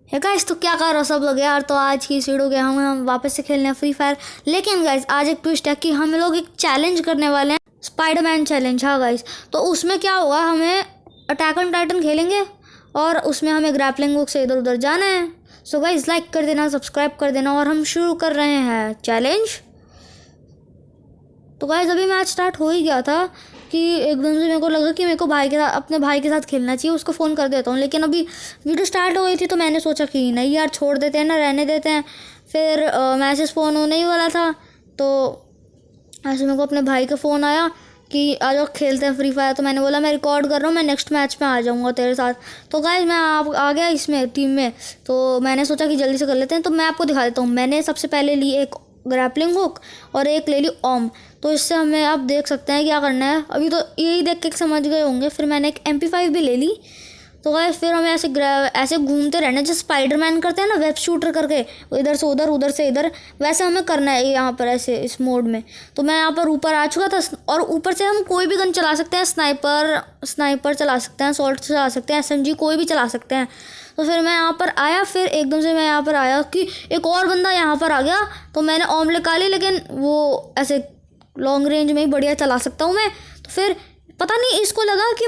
है गाइस, तो क्या कर रहे हो सब लोग यार। तो आज की इस वीडियो के हम वापस से खेलने हैं फ्री फायर। लेकिन गाइस आज एक ट्विस्ट है कि हम लोग एक चैलेंज करने वाले हैं, स्पाइडरमैन चैलेंज। हाँ गाइस, तो उसमें क्या होगा, हमें अटैक ऑन टाइटन खेलेंगे और उसमें हमें ग्रैपलिंग हुक से इधर उधर जाना है। सो गाइस लाइक कर देना, सब्सक्राइब कर देना और हम शुरू कर रहे हैं चैलेंज। तो गाइस अभी मैच स्टार्ट हो ही गया था कि एकदम से मेरे को लगा कि मेरे को भाई के साथ, अपने भाई के साथ खेलना चाहिए। उसको फ़ोन कर देता हूँ, लेकिन अभी वीडियो स्टार्ट हो गई थी तो मैंने सोचा कि नहीं यार, छोड़ देते हैं ना, रहने देते हैं। फिर मैसेज फ़ोन होने ही वाला था, तो ऐसे मेरे को अपने भाई का फ़ोन आया कि आ जाओ खेलते हैं फ्री फायर। तो मैंने बोला मैं रिकॉर्ड कर रहा हूँ, मैं नेक्स्ट मैच में आ जाऊँगा तेरे साथ। तो गाइस मैं आ गया इसमें टीम में। तो मैंने सोचा कि जल्दी से कर लेते हैं। तो मैं आपको दिखा देता हूँ। मैंने सबसे पहले ली एक ग्रैपलिंग हुक और एक ले ली ओम। तो इससे हमें आप देख सकते हैं क्या करना है। अभी तो यही देख के समझ गए होंगे। फिर मैंने एक MP5 भी ले ली। तो गाइस फिर हमें ऐसे घूमते रहना, जैसे स्पाइडरमैन करते हैं ना, वेब शूटर करके, इधर से उधर उधर से इधर, वैसे हमें करना है यहाँ पर ऐसे इस मोड में। तो मैं यहाँ पर ऊपर आ चुका था और ऊपर से हम कोई भी गन चला सकते हैं। स्नाइपर चला सकते हैं, सॉल्ट चला सकते हैं, SMG कोई भी चला सकते हैं। तो फिर मैं यहाँ पर आया, फिर एकदम से मैं यहाँ पर आया कि एक और बंदा यहाँ पर आ गया। तो मैंने ओम निकाली, लेकिन वो ऐसे लॉन्ग रेंज में ही बढ़िया चला सकता हूँ मैं। तो फिर पता नहीं इसको लगा कि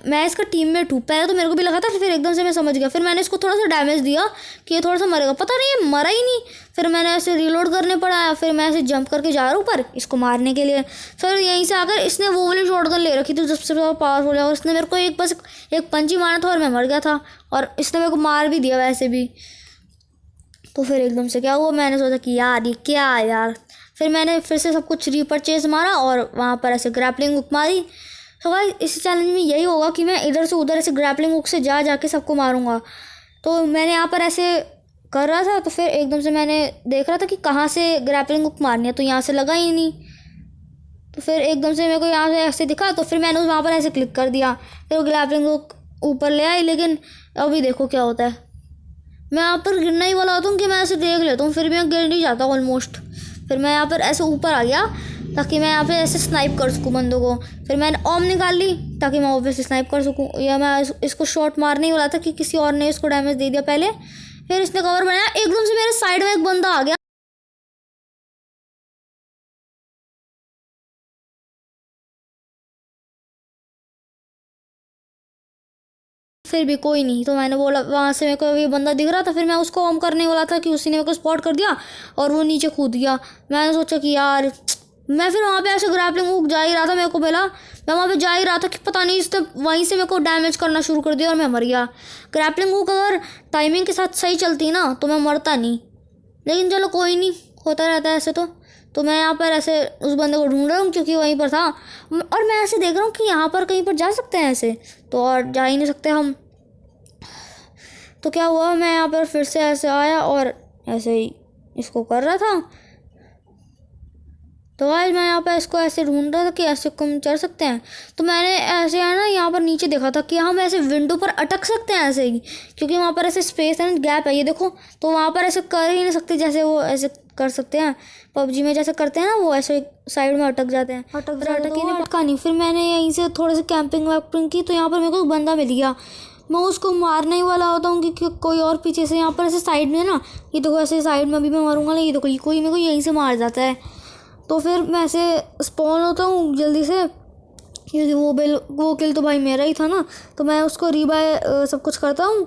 मैं इसका टीममेट हूँ। पहले तो मेरे को भी लगा था, फिर एकदम से मैं समझ गया। फिर मैंने इसको थोड़ा सा डैमेज दिया कि ये थोड़ा सा मरेगा, पता नहीं ये मरा ही नहीं। फिर मैंने ऐसे रीलोड करने पड़ा। फिर मैं ऐसे जंप करके जा रहा हूँ ऊपर इसको मारने के लिए। फिर यहीं से आकर इसने वो वाली शॉटगन ले रखी थी सबसे ज़्यादा पावरफुल है, और इसने मेरे को एक पंच ही मारा था और मैं मर गया था। और इसने मेरे को मार भी दिया वैसे भी। तो फिर एकदम से क्या हुआ, मैंने सोचा कि यार ये क्या है यार। फिर मैंने फिर से सब कुछ रीपरचेज मारा और वहाँ पर ऐसे ग्रैपलिंग हुक मारी। तो भाई इस चैलेंज में यही होगा कि मैं इधर से उधर ऐसे ग्रैपलिंग हुक से जा जाके सबको मारूंगा। तो मैंने यहाँ पर ऐसे कर रहा था, तो फिर एकदम से मैंने देख रहा था कि कहाँ से ग्रैपलिंग हुक मारनी है, तो यहाँ से लगा ही नहीं। तो फिर एकदम से मेरे को यहाँ से ऐसे दिखा, तो फिर मैंने वहाँ पर ऐसे क्लिक कर दिया। फिर वो ग्रैपलिंग हुक ऊपर ले आई, लेकिन अभी देखो क्या होता है। मैं यहाँ पर गिरना ही वाला होता हूँ कि मैं ऐसे देख लेता हूँ, फिर भी मैं गिर नहीं जाता ऑलमोस्ट। फिर मैं यहाँ पर ऐसे ऊपर आ गया ताकि मैं यहाँ पे ऐसे स्नाइप कर सकूँ बंदों को। फिर मैंने ओम निकाल ली ताकि मैं ऑब्वियसली स्नाइप कर सकूँ, या मैं इसको शॉट मारने ही वाला था कि किसी और ने इसको डैमेज दे दिया पहले। फिर इसने कवर बनाया, एकदम से मेरे साइड में एक बंदा आ गया। फिर भी कोई नहीं, तो मैंने बोला, वहाँ से मेरे को ये बंदा दिख रहा था, फिर मैं उसको ऑम करने वाला था कि उसी ने मेरे को स्पॉट कर दिया और वो नीचे कूद गया। मैंने सोचा कि यार, मैं फिर वहाँ पे ऐसे ग्रैपलिंग हुक जा ही रहा था, मेरे को मिला, मैं वहाँ पे जा ही रहा था कि पता नहीं इसने वहीं से मेरे को डैमेज करना शुरू कर दिया और मैं मर गया। ग्रैपलिंग हुक अगर टाइमिंग के साथ सही चलती ना तो मैं मरता नहीं, लेकिन चलो कोई नहीं, होता रहता है ऐसे। तो मैं यहाँ पर ऐसे उस बंदे को ढूंढ रहा हूँ क्योंकि वहीं पर था, और मैं ऐसे देख रहा हूँ कि यहाँ पर कहीं पर जा सकते हैं ऐसे, तो और जा ही नहीं सकते हम। तो क्या हुआ, मैं यहाँ पर फिर से ऐसे आया और ऐसे ही इसको कर रहा था। तो आज मैं यहाँ पर इसको ऐसे ढूंढ रहा था कि ऐसे कम चढ़ सकते हैं। तो मैंने ऐसे है ना यहाँ पर नीचे देखा था कि हम ऐसे विंडो पर अटक सकते हैं ऐसे ही, क्योंकि वहाँ पर ऐसे स्पेस एंड गैप है, ये देखो। तो वहाँ पर ऐसे कर ही नहीं सकते जैसे वो ऐसे कर सकते हैं PUBG में जैसे करते हैं ना, वो ऐसे साइड में अटक जाते हैं। अटक ही नहीं, अटका नहीं। फिर मैंने यहीं से थोड़े से कैंपिंग वैम्पिंग की, तो यहाँ पर मेरे को बंदा मिल गया। मैं उसको मारने ही वाला होता हूँ कि कोई और पीछे से यहाँ पर ऐसे साइड में ना, ये देखो ऐसे साइड में अभी मैं मारूंगा ना, ये देखो कोई मेरे को यहीं से मार जाता है। तो फिर मैं ऐसे स्पॉन होता हूँ जल्दी से, क्योंकि वो किल तो भाई मेरा ही था ना। तो मैं उसको रीबाय सब कुछ करता हूँ।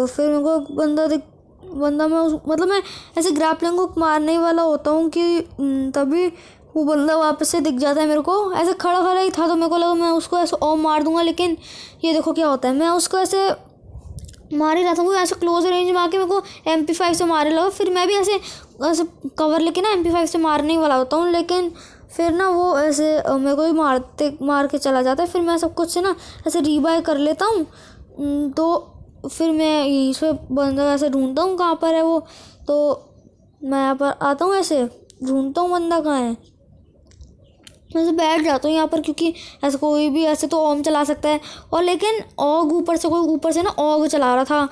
फिर मेरे को बंदा मतलब मैं ऐसे ग्रैपलिंग को मारने ही वाला होता हूँ कि तभी वो बंदा वापस से दिख जाता है मेरे को। ऐसे खड़ा खड़ा ही था, तो मेरे को लगा मैं उसको ऐसे ओम मार दूंगा, लेकिन ये देखो क्या होता है, मैं उसको ऐसे मार ही रहा था। वो ऐसे क्लोज रेंज में आके मेरे को MP5 से मारने लगा। फिर मैं भी ऐसे ऐसे कवर लेके ना MP5 से मारने ही वाला होता हूँ, लेकिन फिर ना वो ऐसे मेरे को ही मार के चला जाता है। फिर मैं सब कुछ से ना ऐसे रीबाय कर लेता हूँ। तो फिर मैं यहीं से बंदा ऐसे ढूंढता हूँ कहाँ पर है वो। तो मैं यहाँ पर आता हूँ, ऐसे ढूंढता हूँ बंदा कहाँ है। मैं ऐसे बैठ जाता हूँ यहाँ पर, क्योंकि ऐसे कोई भी ऐसे तो ओम चला सकता है, और लेकिन ऑग कोई ऊपर से ना ऑग चला रहा था।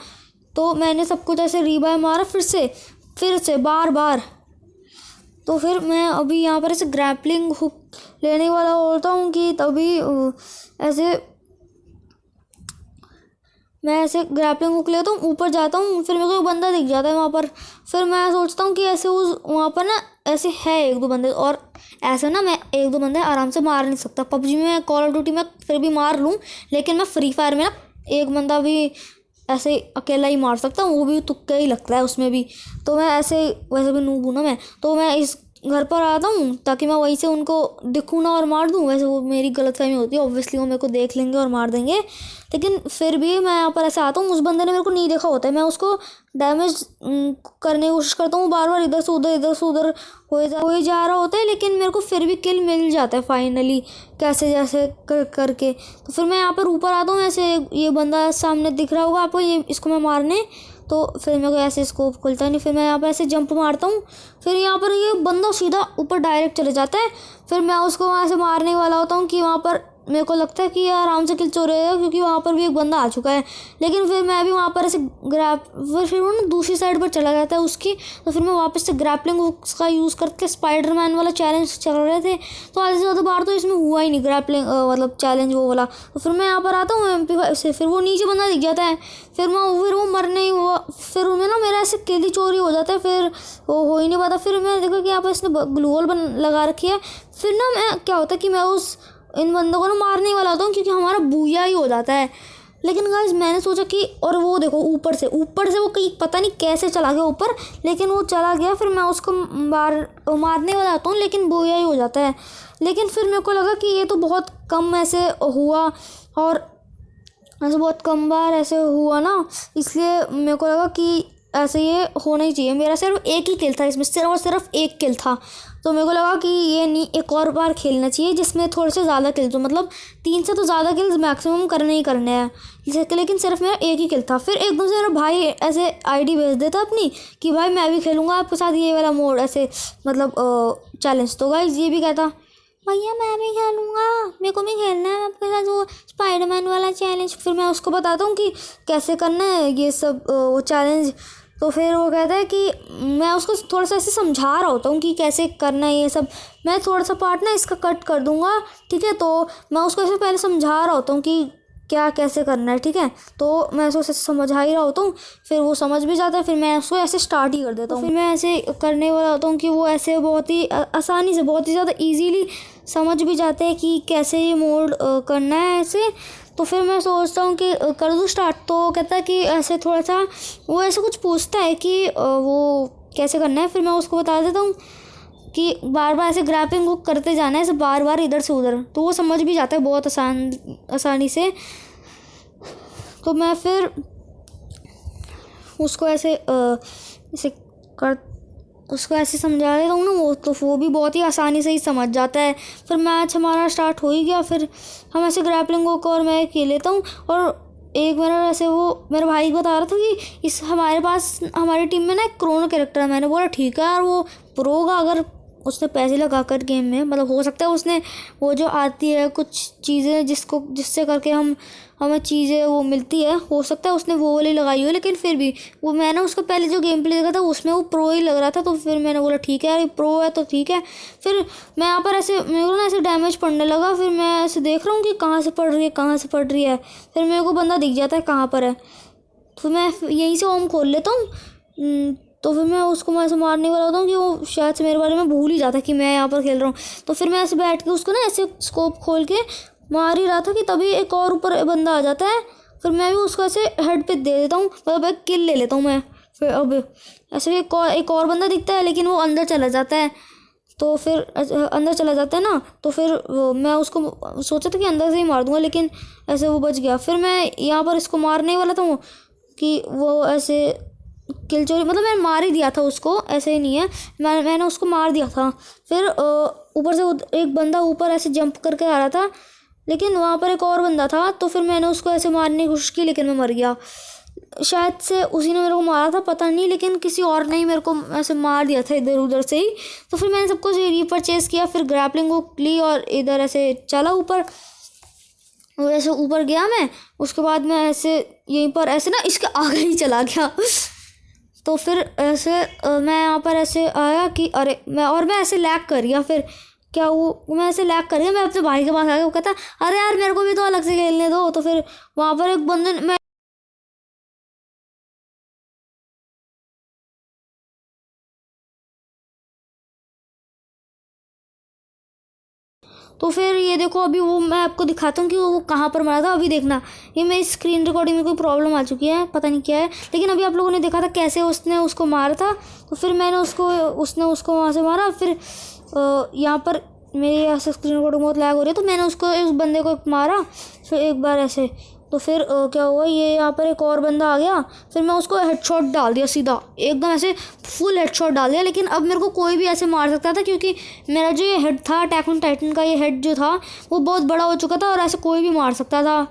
तो मैंने सब कुछ ऐसे रीबाय मारा फिर से बार बार। तो फिर मैं अभी यहाँ पर ऐसे ग्रैपलिंग हुक लेने वाला होता हूँ कि तभी ऐसे मैं ऐसे ग्रैपलिंग हुक लेता हूँ, ऊपर जाता हूँ, फिर मेरे को एक बंदा दिख जाता है वहाँ पर। फिर मैं सोचता हूँ कि ऐसे उस वहाँ पर ना ऐसे है एक दो बंदे, और ऐसे ना मैं एक दो बंदे आराम से मार नहीं सकता। पबजी में, कॉल ऑफ ड्यूटी में फिर भी मार लूँ, लेकिन मैं फ्री फायर में ना एक बंदा भी ऐसे अकेला ही मार सकता हूँ, वो भी तुक्का ही लगता है उसमें भी। तो मैं ऐसे, वैसे भी नूब हूँ ना मैं, तो मैं इस घर पर आता हूँ ताकि मैं वहीं से उनको दिखूँ ना और मार दूँ। वैसे वो मेरी गलतफहमी होती है, ऑब्वियसली वो मेरे को देख लेंगे और मार देंगे, लेकिन फिर भी मैं यहाँ पर ऐसे आता हूँ। उस बंदे ने मेरे को नहीं देखा होता है, मैं उसको डैमेज करने की कोशिश करता हूँ, बार बार इधर से उधर हो ही जा रहा होता है, लेकिन मेरे को फिर भी किल मिल जाता है फाइनली, कैसे जैसे करके। तो फिर मैं यहाँ पर ऊपर आता हूँ, ऐसे ये बंदा सामने दिख रहा होगा आपको, ये इसको मैं मारने, तो फिर मेरे को ऐसे स्कोप खुलता नहीं, फिर मैं यहाँ पर ऐसे जंप मारता हूँ, फिर यहाँ पर ये बंदा सीधा ऊपर डायरेक्ट चले जाता है। फिर मैं उसको वहाँ से मारने वाला होता हूँ कि वहाँ पर मेरे को लगता है कि यार आराम से किल चोर रहेगा, क्योंकि वहाँ पर भी एक बंदा आ चुका है। लेकिन फिर मैं भी वहाँ पर ऐसे फिर वो ना दूसरी साइड पर चला जाता है उसकी, तो फिर मैं वापस से ग्रैपलिंग हुक्स का यूज़ करके स्पाइडरमैन वाला चैलेंज चल रहे थे, तो आधे से ज़्यादा बार तो इसमें हुआ ही नहीं ग्रैपलिंग मतलब चैलेंज वो वाला। तो फिर मैं यहाँ पर आता हूँ MP5 से, फिर वो नीचे बंदा दिख जाता है, फिर वो मरने ही हुआ, फिर उनमें ना मेरा ऐसे किल ही चोरी हो जाता है, फिर वो हो ही नहीं पाता। फिर मैं देखा कि यहाँ पर इसने ग्लू वॉल लगा रखी है, फिर ना मैं क्या होता है कि मैं इन बंदों को ना मारने ही वाला होता हूँ, क्योंकि हमारा बूया ही हो जाता है। लेकिन गाइस मैंने सोचा कि, और वो देखो ऊपर से वो कहीं पता नहीं कैसे चला गया ऊपर, लेकिन वो चला गया, फिर मैं उसको मारने वाला होता हूँ, लेकिन बूया ही हो जाता है। लेकिन फिर मेरे को लगा कि ये तो बहुत कम ऐसे हुआ, और ऐसे बहुत कम बार ऐसे हुआ ना, इसलिए मेरे को लगा कि ऐसे ये होना ही चाहिए। मेरा सिर्फ एक ही किल था इसमें, सिर्फ और सिर्फ एक किल था, तो मेरे को लगा कि ये नहीं, एक और बार खेलना चाहिए जिसमें थोड़े से ज़्यादा किल्स हो, मतलब 3 से तो ज़्यादा किल्स मैक्सिमम करने ही करने हैं, लेकिन सिर्फ मेरा एक ही किल था। फिर एकदम से मेरा भाई ऐसे ID भेज देता अपनी कि भाई मैं भी खेलूँगा आपके साथ ये वाला मोड, ऐसे मतलब चैलेंज। तो गाइस ये भी कहता भैया मैं भी खेलूँगा, मेरे को भी खेलना है आपके साथ वो स्पाइडरमैन वाला चैलेंज। फिर मैं उसको बताता हूँ कि कैसे करना है ये सब वो चैलेंज। तो फिर वो कहता है कि मैं उसको थोड़ा सा ऐसे समझा रहा होता हूँ कि कैसे करना है ये सब। मैं थोड़ा सा पार्ट ना इसका कट कर दूँगा, ठीक है। तो मैं उसको ऐसे पहले समझा रहा होता हूँ कि क्या कैसे करना है, ठीक है। तो मैं उसको समझा ही रहा होता हूँ, फिर वो समझ भी जाता है, फिर मैं उसको ऐसे स्टार्ट ही कर देता हूँ। फिर मैं ऐसे करने वाला होता हूँ कि वो ऐसे बहुत ही आसानी से, बहुत ही ज़्यादा ईजीली समझ भी जाते हैं कि कैसे ये मोड करना है ऐसे। तो फिर मैं सोचता हूँ कि कर दूँ स्टार्ट। तो कहता है कि ऐसे थोड़ा सा वो ऐसे कुछ पूछता है कि वो कैसे करना है। फिर मैं उसको बता देता हूँ कि बार बार ऐसे ग्रैपिंग को करते जाना है, ऐसे बार बार इधर से उधर, तो वो समझ भी जाता है बहुत आसानी से। तो मैं फिर उसको ऐसे उसको ऐसे समझा देता हूँ ना, वो भी बहुत ही आसानी से ही समझ जाता है। फिर मैच हमारा स्टार्ट हो ही गया। फिर हम ऐसे ग्रैपलिंग को और मैं खेल लेता हूँ। और एक बार ऐसे वो मेरा भाई बता रहा था कि हमारे पास हमारी टीम में ना एक क्रोनो कैरेक्टर है। मैंने बोला ठीक है यार, वो प्रो होगा अगर उसने पैसे लगा कर गेम में, मतलब हो सकता है उसने वो जो आती है कुछ चीज़ें जिससे करके हमें चीज़ें वो मिलती है, हो सकता है उसने वो वाली लगाई हो। लेकिन फिर भी वो मैंने उसका पहले जो गेम प्ले देखा था उसमें वो प्रो ही लग रहा था, तो फिर मैंने बोला ठीक है यार, ये प्रो है तो ठीक है। फिर मैं यहाँ पर ऐसे मेरे को ना ऐसे डैमेज पड़ने लगा। फिर मैं ऐसे देख रहा हूँ कि कहाँ से पड़ रही है। फिर मेरे को बंदा दिख जाता है कहाँ पर है, तो मैं यहीं से ओम खोल लेता हूँ। तो फिर मैं उसको ऐसे मारने वाला होता हूँ कि वो शायद से मेरे बारे में भूल ही जाता है कि मैं यहाँ पर खेल रहा हूँ। तो फिर मैं ऐसे बैठ के उसको ना ऐसे स्कोप खोल के मार ही रहा था कि तभी एक और ऊपर बंदा आ जाता है। फिर मैं भी उसको ऐसे हेड पे दे देता हूँ, मतलब एक किल ले लेता हूँ मैं। फिर अब ऐसे एक और बंदा दिखता है, लेकिन वो अंदर चला जाता है। तो फिर अंदर चला जाता है ना, तो फिर मैं उसको सोचा था कि अंदर से ही मार दूंगा, लेकिन ऐसे वो बच गया। फिर मैं यहाँ पर इसको मारने वाला था कि वो ऐसे किल चोरी, मतलब मैंने मार ही दिया था उसको, ऐसे ही नहीं है, मैंने उसको मार दिया था। फिर ऊपर से एक बंदा ऊपर ऐसे जंप करके आ रहा था, लेकिन वहाँ पर एक और बंदा था। तो फिर मैंने उसको ऐसे मारने की कोशिश की, लेकिन मैं मर गया। शायद से उसी ने मेरे को मारा था, पता नहीं, लेकिन किसी और ने ही मेरे को ऐसे मार दिया था इधर उधर से ही। तो फिर मैंने सब कुछ रीपरचेस किया, फिर ग्रैपलिंग को ली और इधर ऐसे चला ऊपर। वैसे ऊपर गया मैं, उसके बाद मैं ऐसे यहीं पर ऐसे ना इसके आगे ही चला गया। तो फिर ऐसे मैं यहाँ पर ऐसे आया कि अरे मैं ऐसे लैग कर गया। फिर क्या मैं ऐसे लैग कर गया, मैं अपने भाई के पास आ गया। वो कहता अरे यार मेरे को भी तो अलग से खेलने दो। तो फिर वहाँ पर एक बंदे मैं तो फिर ये देखो, अभी वो मैं आपको दिखाता हूँ कि वो कहाँ पर मरा था। अभी देखना, ये मेरी स्क्रीन रिकॉर्डिंग में कोई प्रॉब्लम आ चुकी है, पता नहीं क्या है, लेकिन अभी आप लोगों ने देखा था कैसे उसने उसको मारा था। तो फिर मैंने उसने उसको वहाँ से मारा। फिर यहाँ पर मेरी ऐसे स्क्रीन रिकॉर्डिंग बहुत लैग हो रही है, तो मैंने उसको उस बंदे को मारा फिर एक बार ऐसे। तो फिर क्या हुआ, ये यहाँ पर एक और बंदा आ गया, फिर मैं उसको हेडशॉट डाल दिया सीधा, एकदम ऐसे फुल हेडशॉट डाल दिया। लेकिन अब मेरे को कोई भी ऐसे मार सकता था, क्योंकि मेरा जो ये हेड था, अटैक ऑन टाइटन का ये हेड जो था वो बहुत बड़ा हो चुका था और ऐसे कोई भी मार सकता था।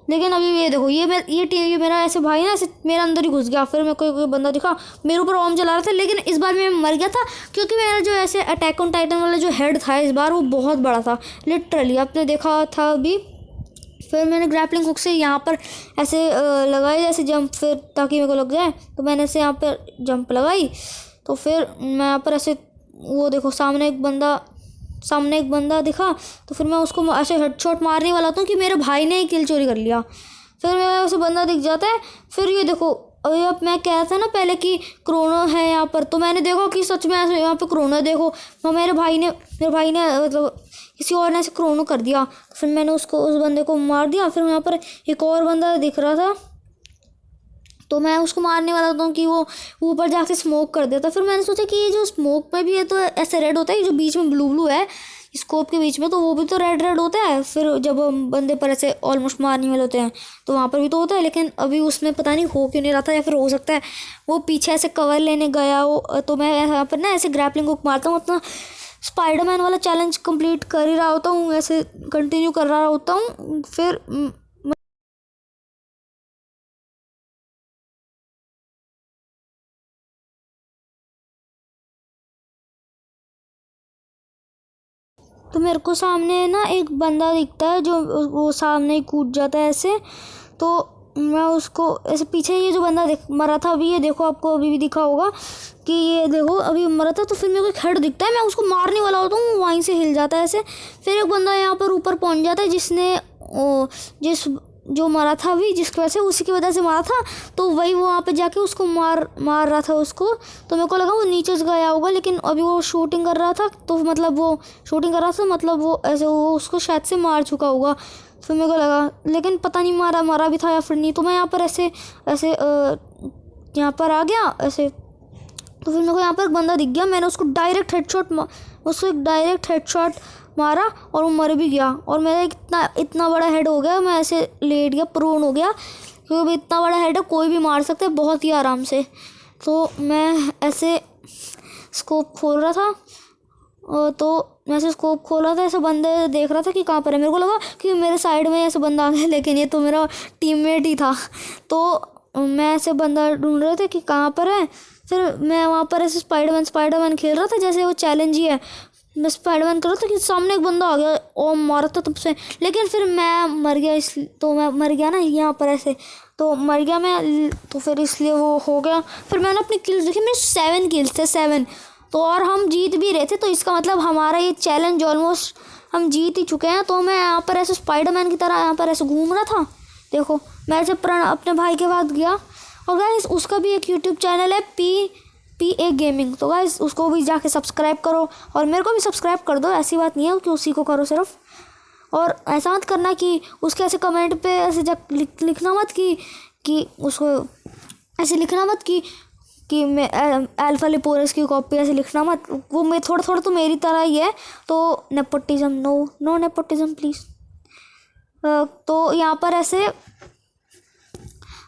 लेकिन अभी ये देखो, ये मेरा ऐसे भाई ना ऐसे मेरे अंदर ही घुस गया। फिर मेरे को कोई बंदा दिखा, मेरे ऊपर ओम चला रहा था, लेकिन इस बार मैं मर गया था, क्योंकि मेरा जो ऐसे अटैक ऑन टाइटन वाला जो हेड था इस बार वो बहुत बड़ा था, लिटरली आपने देखा था अभी। फिर मैंने ग्रैपलिंग हुक से यहाँ पर ऐसे लगाई जैसे जंप, फिर ताकि मेरे को लग जाए, तो मैंने ऐसे यहाँ पर जंप लगाई। तो फिर मैं यहाँ पर ऐसे, वो देखो सामने एक बंदा दिखा, तो फिर मैं उसको ऐसे हेडशॉट मारने वाला था कि मेरे भाई ने ही किल चोरी कर लिया। फिर मेरा ऐसे बंदा दिख जाता है। फिर ये देखो, अभी अब मैं कह रहा था ना पहले कि क्रोनो है यहाँ पर, तो मैंने देखा कि सच में ऐसे यहाँ पे क्रोनो देखो, तो मेरे भाई ने मतलब किसी और ने ऐसे क्रोनो कर दिया। फिर मैंने उस बंदे को मार दिया। फिर यहाँ पर एक और बंदा दिख रहा था, तो मैं उसको मारने वाला था कि वो ऊपर जाके स्मोक कर देता। फिर मैंने सोचा कि ये जो स्मोक में भी है तो ऐसे रेड होता है, जो बीच में ब्लू है स्कोप के बीच में, तो वो भी तो रेड होता है। फिर जब हम बंदे पर ऐसे ऑलमोस्ट मारने वाले होते हैं तो वहाँ पर भी तो होता है, लेकिन अभी उसमें पता नहीं हो क्यों नहीं रहा था, या फिर हो सकता है वो पीछे ऐसे कवर लेने गया हो। तो मैं यहाँ पर ना ऐसे ग्रैपलिंग हुक मारता हूँ, अपना स्पाइडरमैन वाला चैलेंज कंप्लीट कर ही रहा होता हूँ, ऐसे कंटिन्यू कर रहा होता हूँ। फिर तो मेरे को सामने ना एक बंदा दिखता है, जो वो सामने ही कूद जाता है ऐसे। तो मैं उसको ऐसे पीछे, ये जो बंदा मरा था अभी, ये देखो आपको अभी भी दिखा होगा कि ये देखो अभी मरा था। तो फिर मेरे को एक हेड दिखता है, मैं उसको मारने वाला होता हूँ, वहीं से हिल जाता है ऐसे। फिर एक बंदा यहाँ पर ऊपर पहुँच जाता है, जो मरा था अभी, जिसकी वजह से, उसी की वजह से मारा था। तो वही वहाँ पे जाके उसको मार रहा था उसको। तो मेरे को लगा वो नीचे से गया होगा, लेकिन अभी वो शूटिंग कर रहा था, तो मतलब वो शूटिंग कर रहा था, मतलब वो ऐसे वो उसको शायद से मार चुका होगा। फिर मेरे को लगा, लेकिन पता नहीं मारा भी था या फिर नहीं। तो मैं यहाँ पर ऐसे यहाँ पर आ गया ऐसे। तो फिर मेरे को यहाँ पर एक बंदा दिख गया, मैंने उसको एक डायरेक्ट हेडशॉट मारा और वो मर भी गया। और मेरा इतना बड़ा हेड हो गया, मैं ऐसे लेट गया, प्रोन हो गया, क्योंकि इतना बड़ा हेड है, कोई भी मार सकता है बहुत ही आराम से। तो मैं ऐसे स्कोप खोल रहा था, ऐसे बंदे देख रहा था कि कहाँ पर है। मेरे को लगा कि मेरे साइड में ऐसे बंदा आ गया, लेकिन ये तो मेरा टीममेट ही था। तो मैं ऐसे बंदा ढूंढ रहे थे कि कहाँ पर है। फिर मैं वहाँ पर ऐसे स्पाइडरमैन खेल रहा था, जैसे वो चैलेंज ही है। मैं स्पाइडरमैन कर रहा था कि सामने एक बंदा आ गया और मारा था तुमसे, लेकिन फिर मैं मर गया। तो मैं मर गया ना यहाँ पर ऐसे, तो मर गया मैं, तो फिर इसलिए वो हो गया। फिर मैंने अपनी किल्स देखी, मेरे 7 किल्स थे, 7। तो और हम जीत भी रहे थे, तो इसका मतलब हमारा ये चैलेंज ऑलमोस्ट हम जीत ही चुके हैं। तो मैं यहाँ पर ऐसे स्पाइडरमैन की तरह यहाँ पर ऐसे घूम रहा था। देखो मैं ऐसे अपने भाई के पास गया, और गाइस उसका भी एक यूट्यूब चैनल है, PA गेमिंग। तो गाइस उसको भी जाके सब्सक्राइब करो, और मेरे को भी सब्सक्राइब कर दो। ऐसी बात नहीं है कि उसी को करो सिर्फ। और ऐसा मत करना कि उसके ऐसे कमेंट पे ऐसे लिखना मत कि उसको ऐसे लिखना मत कि मैं अल्फा लिपोरस की कॉपी, ऐसे लिखना मत। वो मैं थोड़ा तो मेरी तरह ही है। तो नेपोटिज्म, नो नेपोटिज्म प्लीज़।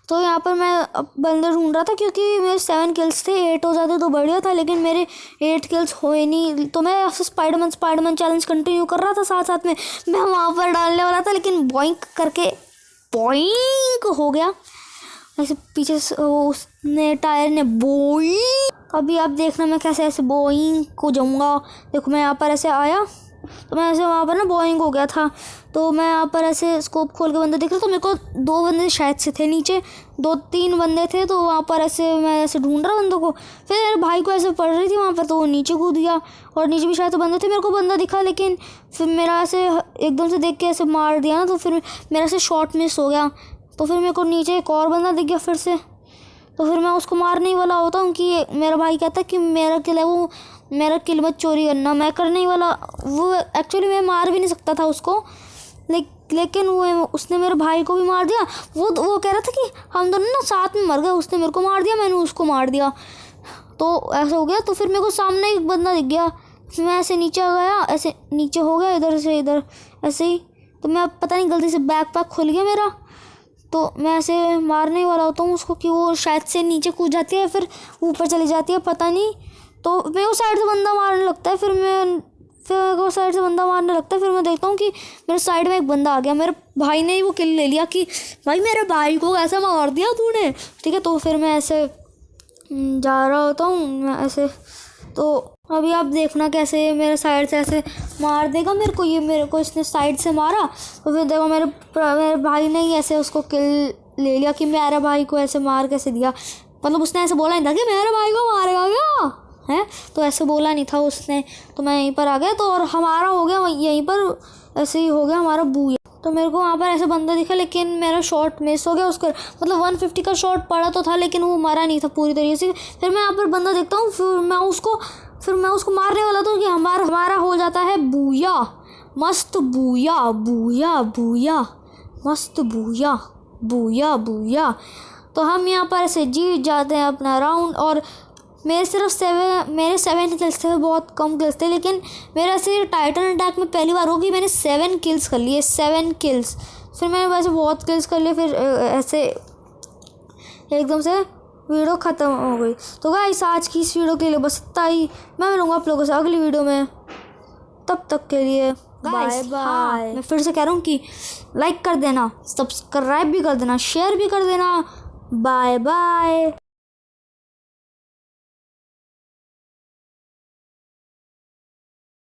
तो यहाँ पर मैं बंदर ढूंढ रहा था, क्योंकि मेरे 7 किल्स थे, 8 हो जाते तो बढ़िया था, लेकिन मेरे 8 किल्स हुए नहीं। तो मैं ऐसे स्पाइडरमैन चैलेंज कंटिन्यू कर रहा था, साथ में मैं वहाँ पर डालने वाला था, लेकिन बॉइंक करके बॉइंक हो गया ऐसे पीछे से, उसने टायर ने बोइंग। अभी आप देखना मैं कैसे ऐसे बोइंग को जाऊँगा। देखो मैं यहाँ पर ऐसे आया, तो मैं ऐसे वहाँ पर ना बोइंग हो गया था। तो मैं यहाँ पर ऐसे स्कोप खोल के बंदे देख रहा था, तो मेरे को 2 बंदे शायद से थे नीचे, 2-3 बंदे थे। तो वहाँ पर ऐसे मैं ऐसे ढूंढ रहा बंदों को। फिर मेरे भाई को ऐसे पड़ रही थी वहाँ पर, तो वो नीचे कूद गया, और नीचे भी शायद तो बंदे थे। मेरे को बंदा दिखा, लेकिन फिर मेरा ऐसे एकदम से देख के ऐसे मार दिया ना, तो फिर मेरा ऐसे शॉट मिस हो गया। तो फिर मेरे को नीचे एक और बंदा दिख गया फिर से। तो फिर मैं उसको मारने ही वाला होता हूँ कि मेरा भाई कहता है कि मेरा किल है, वो मेरा किल मत चोरी करना। मैं करने ही वाला, वो एक्चुअली मैं मार भी नहीं सकता था उसको, लेकिन वो उसने मेरे भाई को भी मार दिया। वो कह रहा था कि हम दोनों ना साथ में मर गए, उसने मेरे को मार दिया, मैंने उसको मार दिया, तो ऐसा हो गया। तो फिर मेरे को सामने एक बंदा दिख गया, फिर मैं ऐसे नीचे गया, ऐसे नीचे हो गया इधर से इधर ऐसे ही। तो मैं पता नहीं गलती से बैकपैक खुल गया मेरा, तो मैं ऐसे मारने वाला होता हूँ उसको कि वो शायद से नीचे कूद जाती है फिर ऊपर चली जाती है, पता नहीं। तो मेरे को साइड से बंदा मारने लगता है, फिर मेरे को साइड से बंदा मारने लगता है। फिर मैं देखता हूँ कि मेरे साइड में एक बंदा आ गया, मेरे भाई ने ही वो किल ले लिया कि भाई मेरे भाई को कैसे मार दिया तूने, ठीक है। तो फिर मैं ऐसे जा रहा होता हूँ मैं ऐसे, तो अभी आप देखना कैसे मेरे साइड से ऐसे मार देगा मेरे को, ये मेरे को इसने साइड से मारा। तो फिर देखो मेरे भाई ने ही ऐसे उसको किल ले लिया कि मेरे भाई को ऐसे मार कैसे दिया, मतलब उसने ऐसे बोला नहीं था कि मेरे भाई को मारेगा क्या है, तो ऐसे बोला नहीं था उसने। तो मैं यहीं पर आ गया, तो और हमारा हो गया यहीं पर, ऐसे ही हो गया हमारा बूया। तो मेरे को वहाँ पर ऐसे बंदा दिखा, लेकिन मेरा शॉट मिस हो गया उसका, मतलब 150 का शॉट पड़ा तो था लेकिन वो मरा नहीं था पूरी तरीके से। फिर मैं यहाँ पर बंदा देखता हूँ, फिर मैं उसको मारने वाला था कि हमारा हो जाता है बूया, मस्त बूया बूया बूया, मस्त बूया बूया बूया। तो हम यहाँ पर ऐसे जीत जाते हैं अपना राउंड, और मेरे 7 किल्स थे, बहुत कम किल्स थे, लेकिन मेरा ऐसे टाइटन अटैक में पहली बार होगी मैंने 7 किल्स कर लिए, 7 किल्स। फिर मैंने वैसे बहुत किल्स कर लिए, फिर ऐसे एकदम से वीडियो ख़त्म हो गई। तो गाइस आज की इस वीडियो के लिए बस इतना ही, मैं मिलूँगा आप लोगों से अगली वीडियो में, तब तक के लिए बाय बाय। मैं फिर से कह रहा हूँ कि लाइक कर देना, सब्सक्राइब भी कर देना, शेयर भी कर देना, बाय बाय।